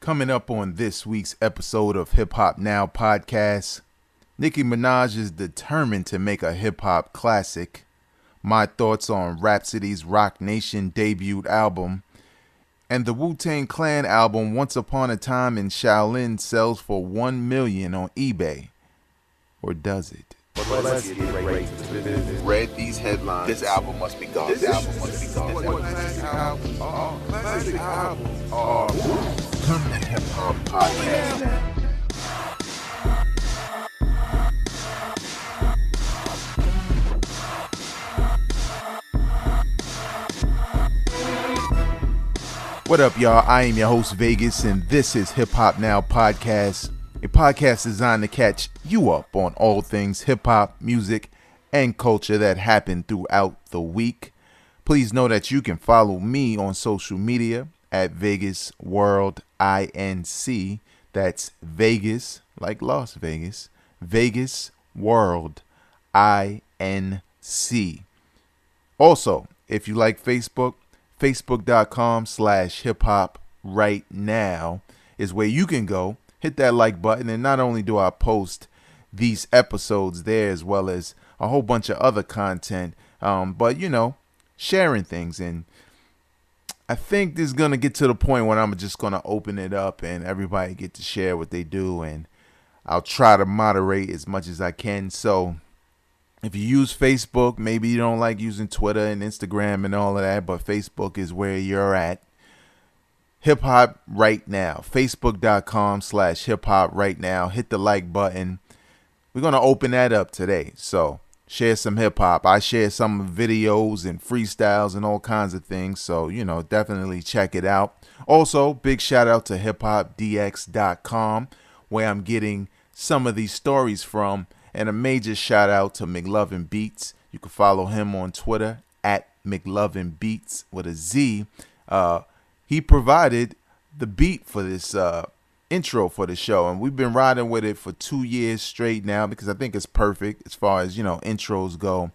Coming up on this week's episode of Hip Hop Now podcast, Nicki Minaj is determined to make a hip hop classic. My thoughts on Rapsody's Roc Nation debut album, and the Wu-Tang Clan album Once Upon a Time in Shaolin sells for $1 million on eBay. Or does it? But let's get right to the business. Read these headlines. This album must be gone. This album must be gone. Classic album. Come to Hip Hop Podcast. What up, y'all? I am your host, Vegas, and this is Hip Hop Now Podcast, a podcast designed to catch you up on all things hip hop, music, and culture that happened throughout the week. Please know that you can follow me on social media at Vegas World INC. That's Vegas, like Las Vegas, Vegas World INC. Also, if you like Facebook, Facebook.com/hiphop right now is where you can go. Hit that like button, and not only do I post these episodes there as well as a whole bunch of other content, but sharing things. And I think this is gonna get to the point when I'm just gonna open it up and everybody get to share what they do, and I'll try to moderate as much as I can. So if you use Facebook, maybe you don't like using Twitter and Instagram and all of that, but Facebook is where you're at. Hip Hop Right Now, Facebook.com/Hip Hop Right Now. Hit the like button. We're going to open that up today. So share some hip hop. I share some videos and freestyles and all kinds of things. So, definitely check it out. Also, big shout out to hiphopdx.com, where I'm getting some of these stories from. And a major shout out to McLovin Beatz. You can follow him on Twitter at McLovin Beatz with a Z. He provided the beat for this intro for the show, and we've been riding with it for 2 years straight now because I think it's perfect as far as intros go.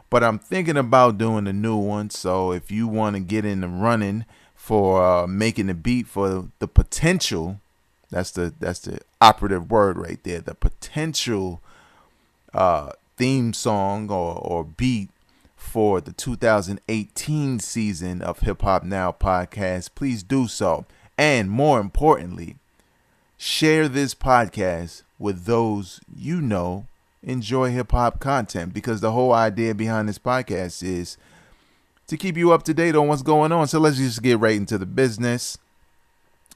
But I'm thinking about doing a new one, so if you want to get in the running for making the beat for the potential, that's the operative word right there, the potential theme song or beat for the 2018 season of Hip Hop Now podcast, please do so. And more importantly, share this podcast with those enjoy hip hop content, because the whole idea behind this podcast is to keep you up to date on what's going on. So let's just get right into the business.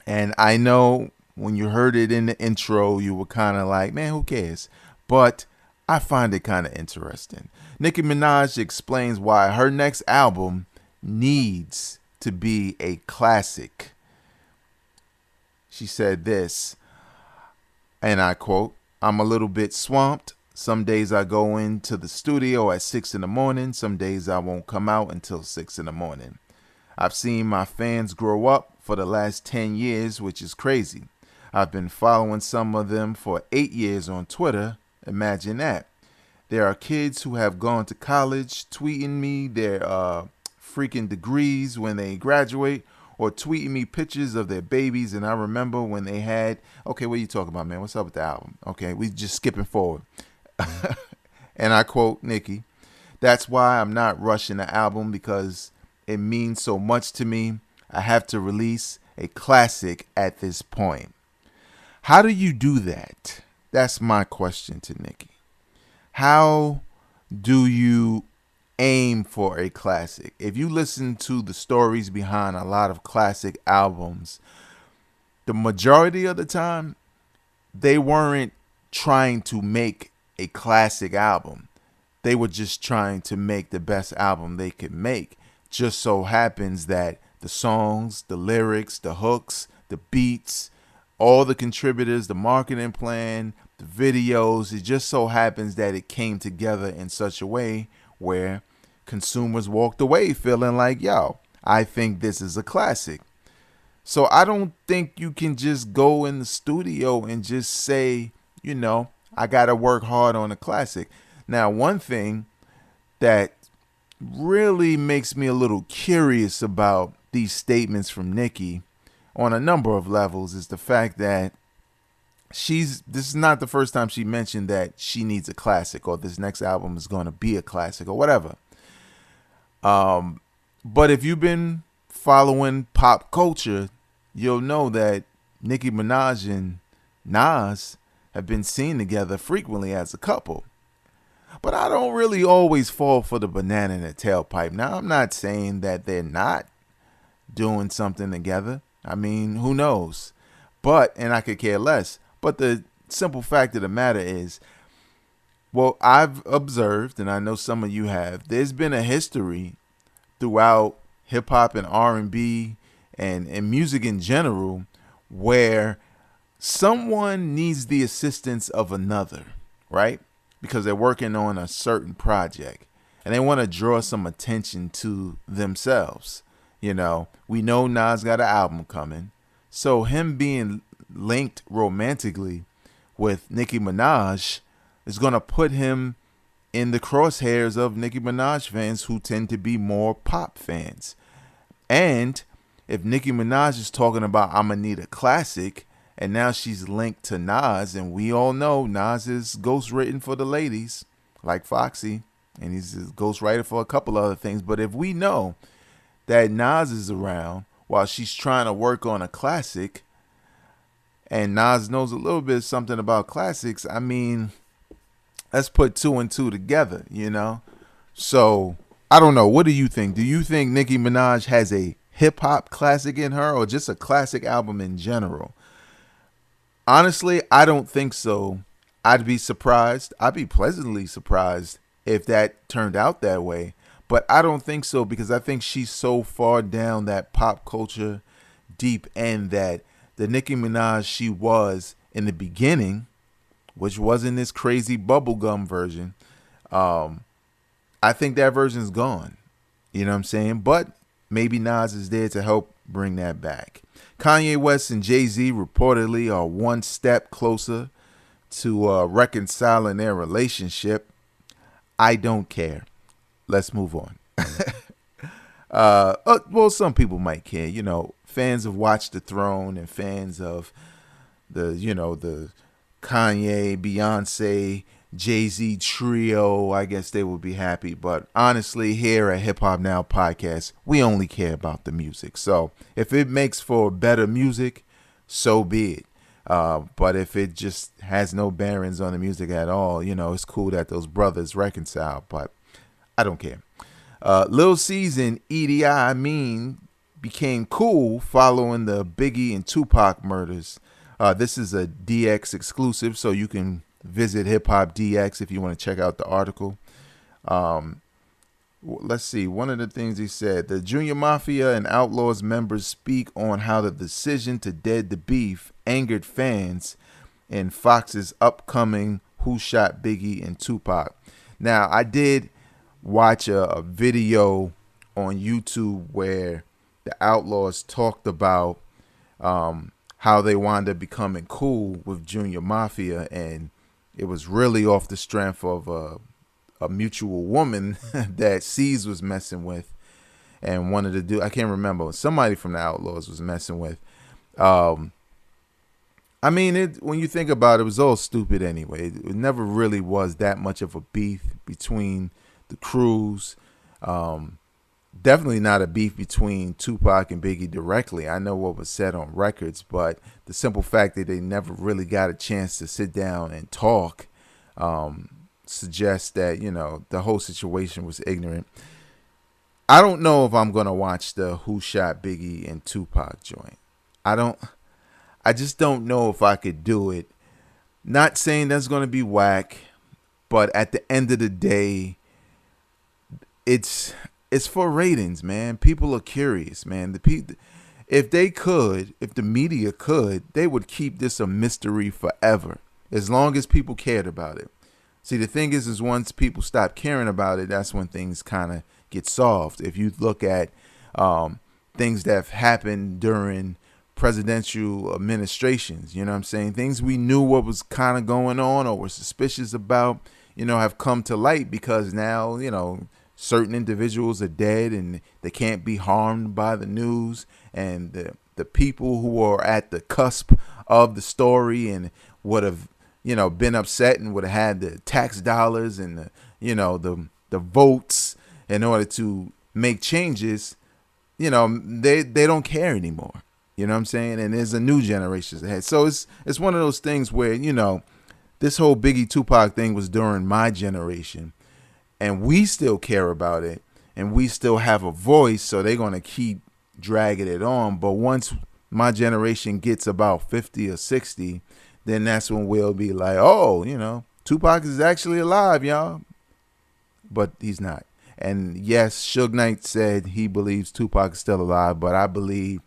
And I know when you heard it in the intro, you were kind of like, man, who cares? But I find it kind of interesting. Nicki Minaj explains why her next album needs to be a classic. She said this, and I quote, "I'm a little bit swamped. Some days I go into the studio at 6 in the morning. Some days I won't come out until 6 in the morning. I've seen my fans grow up for the last 10 years, which is crazy. I've been following some of them for 8 years on Twitter. Imagine that. There are kids who have gone to college tweeting me their freaking degrees when they graduate, or tweeting me pictures of their babies. And I remember when they had, okay, what are you talking about, man? What's up with the album? Okay, we just skipping forward." And I quote Nicki, "That's why I'm not rushing the album, because it means so much to me. I have to release a classic at this point." How do you do that? That's my question to Nicki. How do you aim for a classic? If you listen to the stories behind a lot of classic albums, the majority of the time, they weren't trying to make a classic album. They were just trying to make the best album they could make. Just so happens that the songs, the lyrics, the hooks, the beats, all the contributors, the marketing plan, the videos, it just so happens that it came together in such a way where consumers walked away feeling like, yo, I think this is a classic. So I don't think you can just go in the studio and just say, I got to work hard on a classic. Now, one thing that really makes me a little curious about these statements from Nicki on a number of levels is the fact that this is not the first time she mentioned that she needs a classic or this next album is going to be a classic or whatever. But if you've been following pop culture, you'll know that Nicki Minaj and Nas have been seen together frequently as a couple. But I don't really always fall for the banana in the tailpipe. Now, I'm not saying that they're not doing something together. I mean, who knows? And I could care less. But the simple fact of the matter is, well, I've observed, and I know some of you have, there's been a history throughout hip hop and R&B and music in general where someone needs the assistance of another, right? Because they're working on a certain project and they want to draw some attention to themselves. We know Nas got an album coming. So him being linked romantically with Nicki Minaj is going to put him in the crosshairs of Nicki Minaj fans who tend to be more pop fans. And if Nicki Minaj is talking about I'm going to need a classic, and now she's linked to Nas, and we all know Nas is ghostwritten for the ladies, like Foxy, and he's a ghostwriter for a couple other things. But if we know that Nas is around while she's trying to work on a classic, and Nas knows a little bit something about classics, I mean, let's put two and two together, So, I don't know. What do you think? Do you think Nicki Minaj has a hip-hop classic in her or just a classic album in general? Honestly, I don't think so. I'd be surprised. I'd be pleasantly surprised if that turned out that way. But I don't think so because I think she's so far down that pop culture deep end that the Nicki Minaj she was in the beginning, which wasn't this crazy bubblegum version, I think that version's gone. You know what I'm saying? But maybe Nas is there to help bring that back. Kanye West and Jay-Z reportedly are one step closer to reconciling their relationship. I don't care. Let's move on. Well, some people might care. Fans of Watch the Throne and fans of the Kanye, Beyonce, Jay-Z trio, I guess they would be happy. But honestly, here at Hip Hop Now Podcast, we only care about the music. So if it makes for better music, so be it. But if it just has no bearings on the music at all, it's cool that those brothers reconcile, but I don't care. Lil C's and Edie Amin became cool following the Biggie and Tupac murders. This is a DX exclusive, so you can visit Hip Hop DX if you want to check out the article. Let's see. One of the things he said, the Junior Mafia and Outlaws members speak on how the decision to dead the beef angered fans in Fox's upcoming Who Shot Biggie and Tupac. Now, I did watch a video on YouTube where the Outlaws talked about how they wound up becoming cool with Junior Mafia, and it was really off the strength of a mutual woman that C's was messing with and wanted to do. I can't remember. Somebody from the Outlaws was messing with. I mean, when you think about it, it was all stupid anyway. It never really was that much of a beef between the crews. Definitely not a beef between Tupac and Biggie directly. I know what was said on records, but the simple fact that they never really got a chance to sit down and talk suggests that, the whole situation was ignorant. I don't know if I'm going to watch the Who Shot Biggie and Tupac joint. I just don't know if I could do it. Not saying that's going to be whack, but at the end of the day, it's for ratings, man. People are curious, man. If the media could, they would keep this a mystery forever, as long as people cared about it. See, the thing is once people stop caring about it, that's when things kind of get solved. If you look at things that have happened during presidential administrations, you know what I'm saying? Things we knew what was kind of going on or were suspicious about, have come to light because now, certain individuals are dead and they can't be harmed by the news, and the people who were at the cusp of the story and would have, been upset and would have had the tax dollars and the votes in order to make changes, they don't care anymore. You know what I'm saying? And there's a new generation ahead. So it's one of those things where, this whole Biggie Tupac thing was during my generation, and we still care about it, and we still have a voice, so they're going to keep dragging it on. But once my generation gets about 50 or 60, then that's when we'll be like, oh, Tupac is actually alive, y'all. But he's not. And yes, Suge Knight said he believes Tupac is still alive, but I believe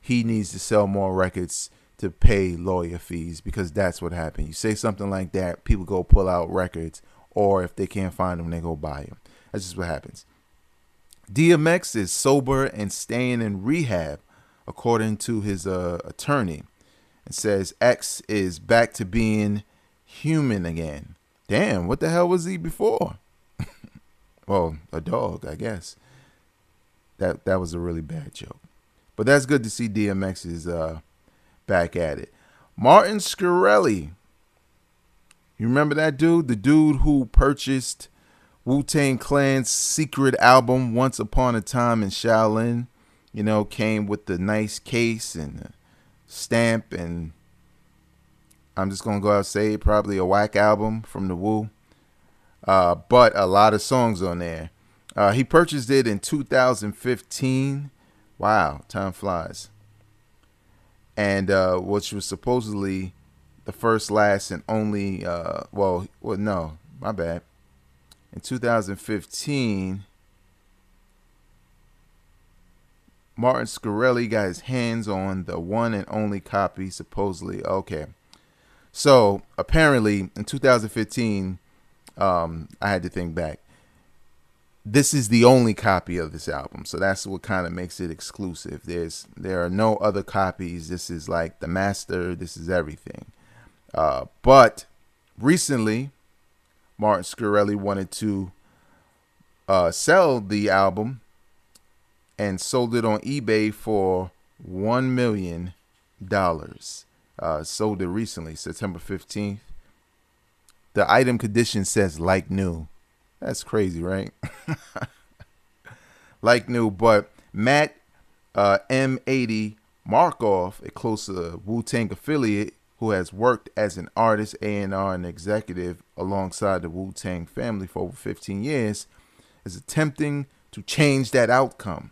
he needs to sell more records to pay lawyer fees, because that's what happened. You say something like that, people go pull out records, or if they can't find them, they go buy them. That's just what happens. DMX is sober and staying in rehab, according to his attorney. It says X is back to being human again. Damn, what the hell was he before? Well, a dog, I guess. That was a really bad joke. But that's good to see DMX is back at it. Martin Shkreli. You remember that dude? The dude who purchased Wu-Tang Clan's secret album Once Upon a Time in Shaolin. Came with the nice case and the stamp, and I'm just going to go out and say probably a whack album from the Wu. But a lot of songs on there. He purchased it in 2015. Wow, time flies. And which was supposedly the first, last, and only, no, my bad. In 2015, Martin Shkreli got his hands on the one and only copy, supposedly. Okay. So, apparently, in 2015, I had to think back. This is the only copy of this album, so that's what kind of makes it exclusive. There are no other copies. This is like the master. This is everything. But recently, Martin Shkreli wanted to sell the album and sold it on eBay for $1 million. Sold it recently, September 15th. The item condition says like new. That's crazy, right? Like new, but Matt M80 Markov, a close Wu-Tang affiliate who has worked as an artist, A&R, and executive alongside the Wu-Tang family for over 15 years, is attempting to change that outcome.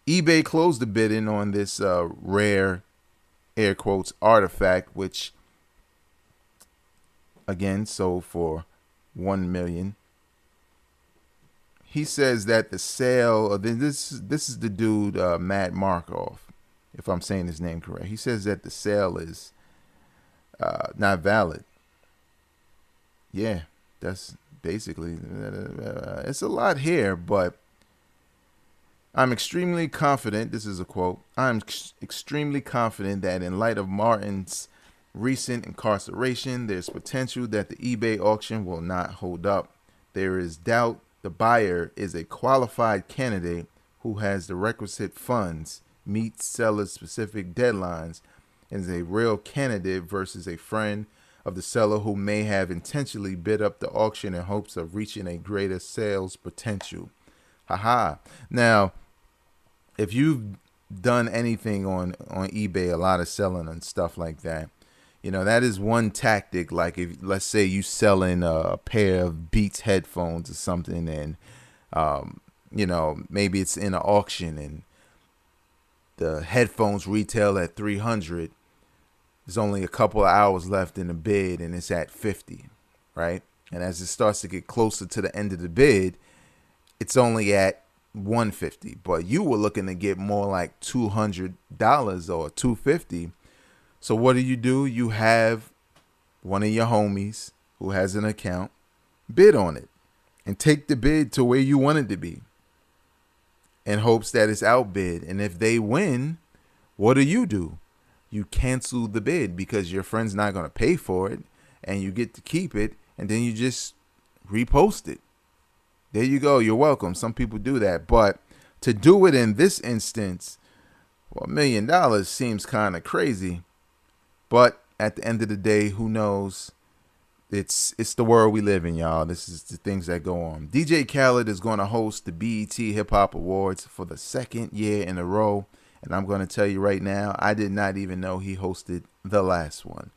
eBay closed the bidding on this rare, air quotes, artifact, which again sold for $1 million. He says that the sale, this is the dude, Matt Markov, if I'm saying his name correct. He says that the sale is not valid. Yeah, that's basically, it's a lot here, but I'm extremely confident, this is a quote, I'm extremely confident that in light of Martin's recent incarceration, there's potential that the eBay auction will not hold up. There is doubt the buyer is a qualified candidate who has the requisite funds, meets seller's specific deadlines, and is a real candidate versus a friend of the seller who may have intentionally bid up the auction in hopes of reaching a greater sales potential. Haha. Now, if you've done anything on eBay, a lot of selling and stuff like that, that is one tactic. Like, if let's say you selling a pair of Beats headphones or something, and maybe it's in an auction and the headphones retail at $300. There's only a couple of hours left in the bid, and it's at $50, right? And as it starts to get closer to the end of the bid, it's only at $150. But you were looking to get more like $200 or $250. So what do? You have one of your homies who has an account bid on it and take the bid to where you want it to be in hopes that it's outbid. And if they win, what do? You cancel the bid because your friend's not going to pay for it, and you get to keep it, and then you just repost it. There you go. You're welcome. Some people do that. But to do it in this instance, Well, $1 million seems kind of crazy, but at the end of the day, who knows? It's the world we live in, y'all. This is the things that go on. DJ Khaled is going to host the BET Hip Hop Awards for the second year in a row. And I'm going to tell you right now, I did not even know he hosted the last one.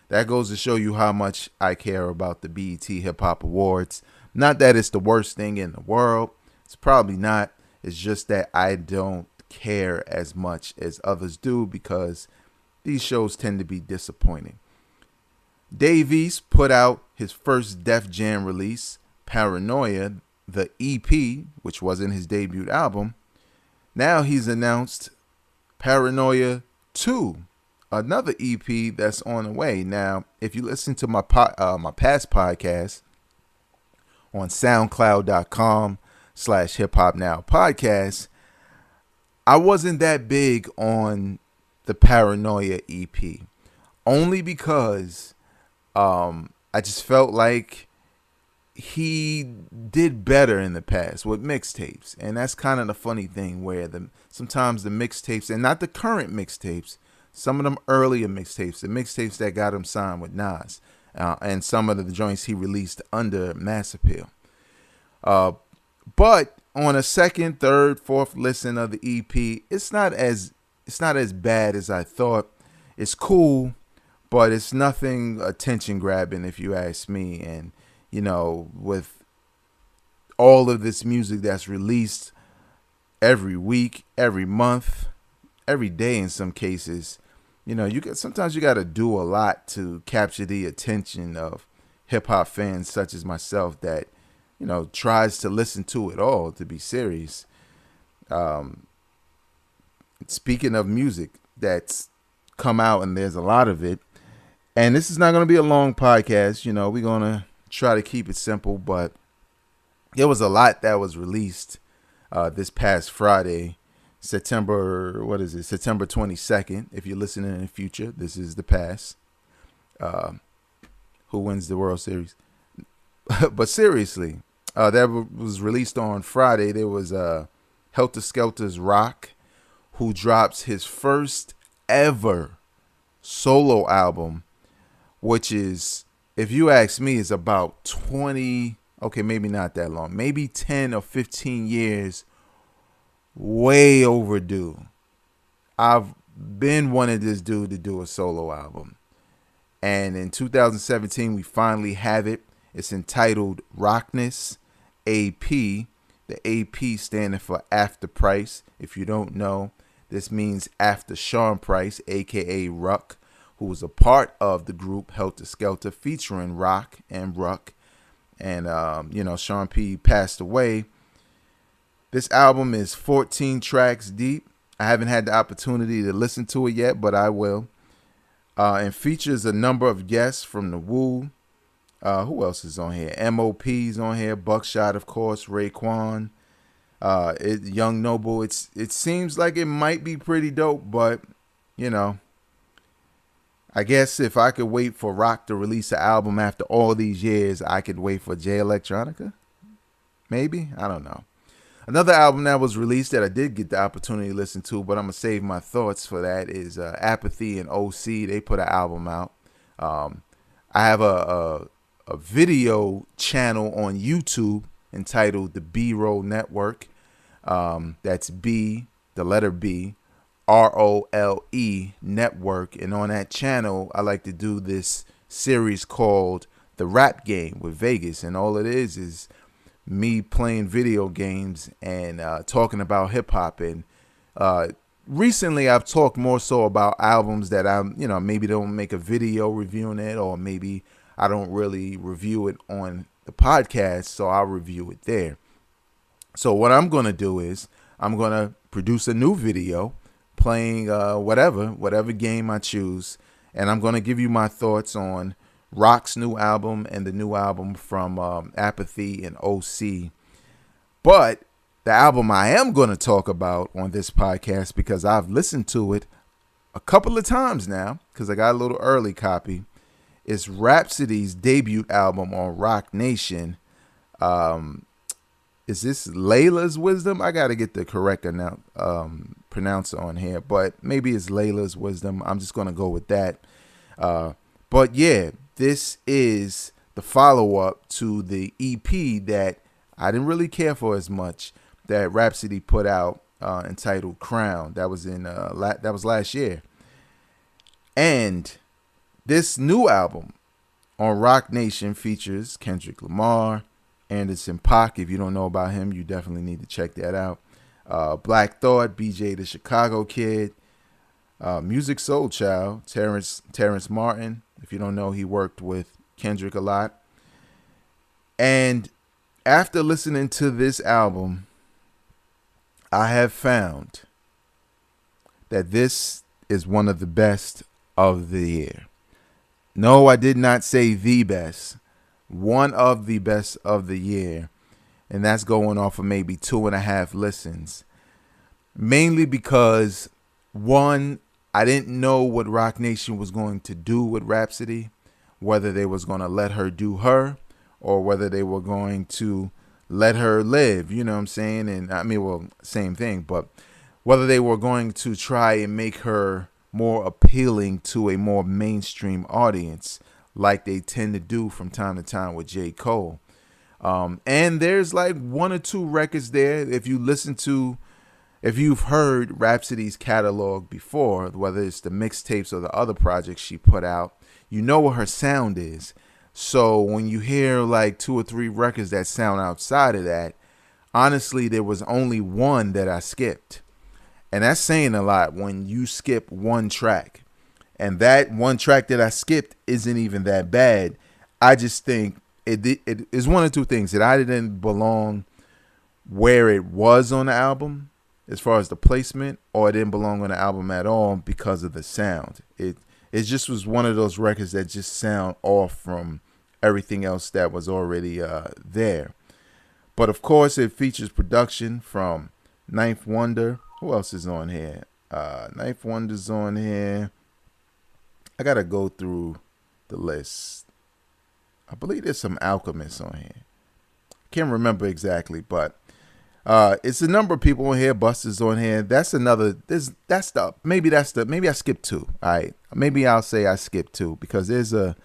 That goes to show you how much I care about the BET Hip Hop Awards. Not that it's the worst thing in the world. It's probably not. It's just that I don't care as much as others do because these shows tend to be disappointing. Dave East put out his first Def Jam release, Paranoia, the EP, which wasn't his debut album. Now he's announced Paranoia 2, another EP that's on the way. Now, if you listen to my my past podcast on soundcloud.com/hip hop now podcast, I wasn't that big on the Paranoia EP, only because I just felt like he did better in the past with mixtapes. And that's kind of the funny thing where sometimes the mixtapes, and not the current mixtapes, some of them earlier mixtapes, the mixtapes that got him signed with Nas, and some of the joints he released under Mass Appeal. But on a second, third, fourth listen of the EP, it's not as bad as I thought. It's cool, but it's nothing attention grabbing, if you ask me. And with all of this music that's released every week, every month, every day in some cases, sometimes you got to do a lot to capture the attention of hip hop fans such as myself that tries to listen to it all, to be serious. Speaking of music that's come out, and there's a lot of it, and this is not going to be a long podcast, we're going to try to keep it simple, but there was a lot that was released this past Friday, September 22nd. If you're listening in the future, this is the past. Who wins the World Series? But seriously, that was released on Friday. There was Helter Skelter's Roc, who drops his first ever solo album, which is, if you ask me, is about 20, okay, maybe not that long, maybe 10 or 15 years way overdue. I've been wanting this dude to do a solo album. And in 2017, we finally have it. It's entitled Rockness AP. The AP standing for After Price. If you don't know, this means after Sean Price, a.k.a. Ruck, who was a part of the group Helter Skelter, featuring Roc and Ruck. And, Sean P. passed away. This album is 14 tracks deep. I haven't had the opportunity to listen to it yet, but I will. And features a number of guests from the Wu. Who else is on here? M.O.P's on here. Buckshot, of course. Raekwon. Young Noble. It seems like it might be pretty dope, but, I guess if I could wait for Roc to release an album after all these years, I could wait for Jay Electronica. Maybe? I don't know. Another album that was released that I did get the opportunity to listen to, but I'm going to save my thoughts for that, is Apathy and OC. They put an album out. I have a video channel on YouTube entitled The B-Roll Network. That's B, the letter B, ROLE Network. And on that channel, I like to do this series called The Rap Game with Vegas. And all it is me playing video games and talking about hip hop. And recently I've talked more so about albums that I'm, maybe don't make a video reviewing it, or maybe I don't really review it on the podcast, so I'll review it there. So what I'm going to do is I'm going to produce a new video playing whatever game I choose, and I'm going to give you my thoughts on Roc's new album and the new album from Apathy and OC. But the album I am going to talk about on this podcast, because I've listened to it a couple of times now, because I got a little early copy, is Rapsody's debut album on Roc Nation. It's is this Layla's Wisdom? I got to get the correct pronouncer on here, but maybe it's Layla's Wisdom. I'm just going to go with that. But yeah, this is the follow-up to the EP that I didn't really care for as much that Rapsody put out entitled Crown. That was that was last year. And this new album on Roc Nation features Kendrick Lamar, Anderson .Paak. If you don't know about him, you definitely need to check that out. Black Thought, BJ the Chicago Kid, Music Soul Child, Terrence Martin. If you don't know, he worked with Kendrick a lot. And after listening to this album, I have found that this is one of the best of the year. No, I did not say the best. One of the best of the year. And that's going off of maybe 2.5 listens. Mainly because, one, I didn't know what Roc Nation was going to do with Rapsody. Whether they was going to let her do her, or whether they were going to let her live, you know what I'm saying? And I mean, well, same thing, but whether they were going to try and make her more appealing to a more mainstream audience, like they tend to do from time to time with J. Cole. And there's like 1 or 2 records there. If you've heard Rapsody's catalog before, whether it's the mixtapes or the other projects she put out, you know what her sound is. So when you hear like 2 or 3 records that sound outside of that, honestly, there was only one that I skipped. And that's saying a lot when you skip one track. And that one track that I skipped isn't even that bad. I just think it is 1 or 2 things. That I didn't belong where it was on the album as far as the placement, or it didn't belong on the album at all because of the sound. It just was one of those records that just sound off from everything else that was already there. But of course, it features production from Ninth Wonder. Who else is on here? Ninth Wonder's on here. I got to go through the list. I believe there's some Alchemists on here. Can't remember exactly, but it's a number of people on here. Busta's on here. That's another. Maybe I skipped 2. All right. Maybe I'll say I skipped 2 because there's a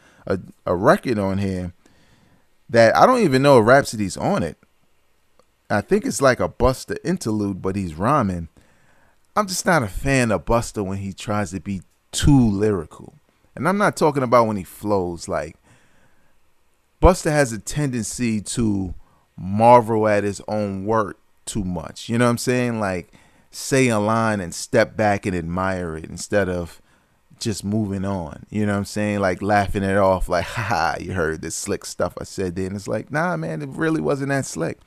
record on here that I don't even know if Rapsody's on it. I think it's like a Busta interlude, but he's rhyming. I'm just not a fan of Busta when he tries to be too lyrical. And I'm not talking about when he flows. Like, Busta has a tendency to marvel at his own work too much. You know what I'm saying? Like, say a line and step back and admire it instead of just moving on. You know what I'm saying? Like laughing it off, like, haha, you heard this slick stuff I said then. It's like, nah, man, it really wasn't that slick.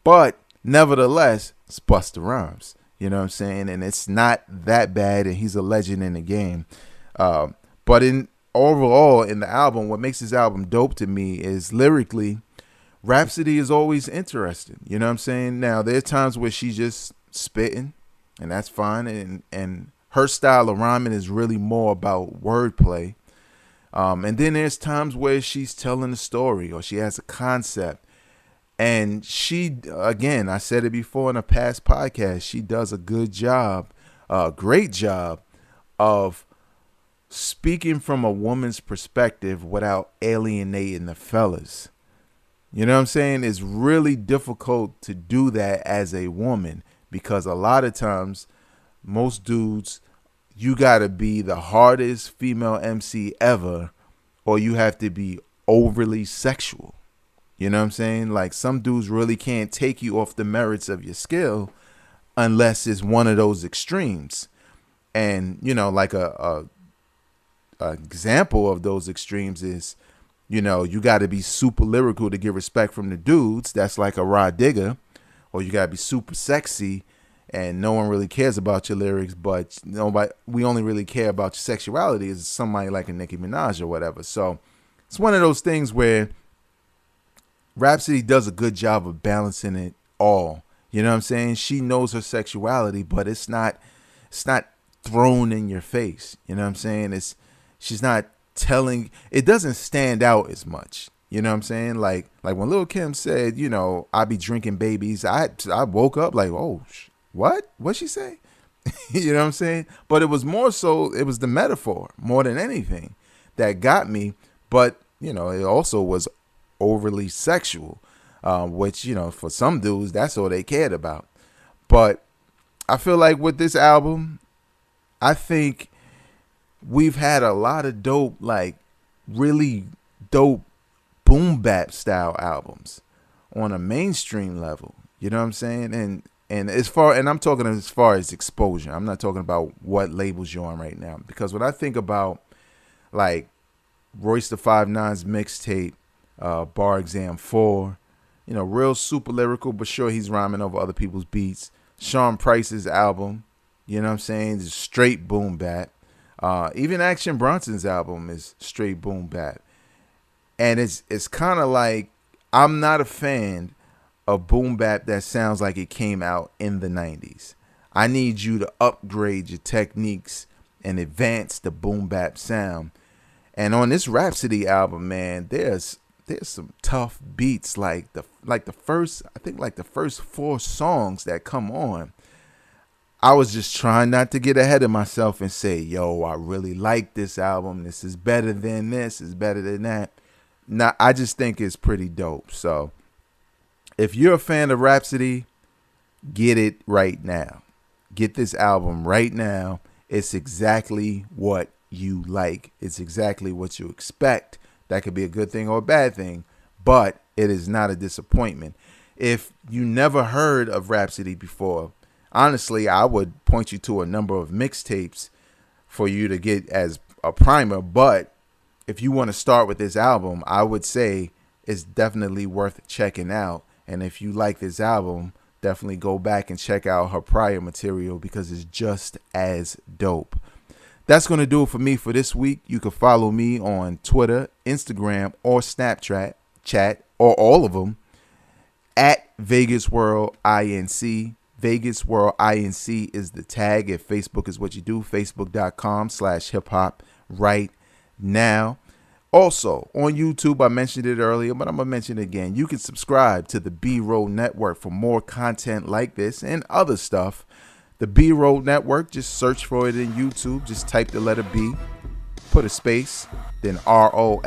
But nevertheless, it's Busta Rhymes. You know what I'm saying? And it's not that bad, and he's a legend in the game. But overall, in the album, what makes this album dope to me is lyrically, Rapsody is always interesting. You know what I'm saying? Now, there are times where she's just spitting, and that's fine. And her style of rhyming is really more about wordplay. And then there's times where she's telling a story or she has a concept. And she, again, I said it before in a past podcast, she does a good job, a great job of speaking from a woman's perspective without alienating the fellas. You know what I'm saying? It's really difficult to do that as a woman because a lot of times, most dudes, you got to be the hardest female MC ever, or you have to be overly sexual. You know what I'm saying? Like, some dudes really can't take you off the merits of your skill unless it's one of those extremes. And, you know, like a example of those extremes is, you know, you got to be super lyrical to get respect from the dudes. That's like a Rod Digger. Or you got to be super sexy and no one really cares about your lyrics, but we only really care about your sexuality is somebody like a Nicki Minaj or whatever. So it's one of those things where Rapsody does a good job of balancing it all. You know what I'm saying? She knows her sexuality, but it's not thrown in your face. You know what I'm saying? She's not telling, it doesn't stand out as much. You know what I'm saying? Like when Lil' Kim said, you know, I be drinking babies, I woke up like, oh, what? What'd she say? You know what I'm saying? But it was more so, it was the metaphor more than anything that got me. But, you know, it also was overly sexual, which, you know, for some dudes, that's all they cared about. But I feel like with this album, I think we've had a lot of dope, like really dope boom bap style albums on a mainstream level. You know what I'm saying? And I'm talking as far as exposure. I'm not talking about what labels you're on right now. Because when I think about like Royce da 5'9's mixtape, Bar Exam 4, you know, real super lyrical, but sure he's rhyming over other people's beats. Sean Price's album, you know what I'm saying, is straight boom bap. Even Action Bronson's album is straight boom bap. And it's kind of like, I'm not a fan of boom bap that sounds like it came out in the 90s. I need you to upgrade your techniques and advance the boom bap sound. And on this Rapsody album, man, there's some tough beats, like the first 4 songs that come on. I was just trying not to get ahead of myself and say, yo, I really like this album. This is better than this, is better than that. Nah, I just think it's pretty dope. So if you're a fan of Rapsody, get it right now. Get this album right now. It's exactly what you like. It's exactly what you expect. That could be a good thing or a bad thing, but it is not a disappointment. If you never heard of Rapsody before, honestly, I would point you to a number of mixtapes for you to get as a primer. But if you want to start with this album, I would say it's definitely worth checking out. And if you like this album, definitely go back and check out her prior material because it's just as dope. That's going to do it for me for this week. You can follow me on Twitter, Instagram, or Snapchat, or all of them, at Vegas World INC. Vegas World INC is the tag. If Facebook is what you do, facebook.com/hiphop right now. Also, on YouTube, I mentioned it earlier, but I'm going to mention it again. You can subscribe to the B-Roll Network for more content like this and other stuff. The B-Roll Network, just search for it in YouTube. Just type the letter B, put a space, then ROLE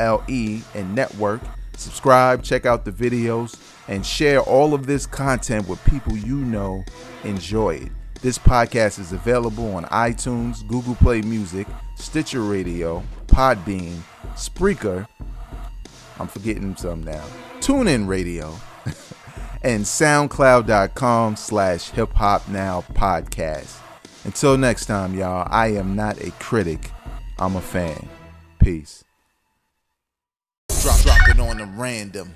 and network. Subscribe, check out the videos, and share all of this content with people you know enjoy it. This podcast is available on iTunes, Google Play Music, Stitcher Radio, Podbean, Spreaker, I'm forgetting some now, TuneIn Radio, and SoundCloud.com/HipHopNowPodcast. Until next time, y'all, I am not a critic, I'm a fan. Peace. Drop it on the random.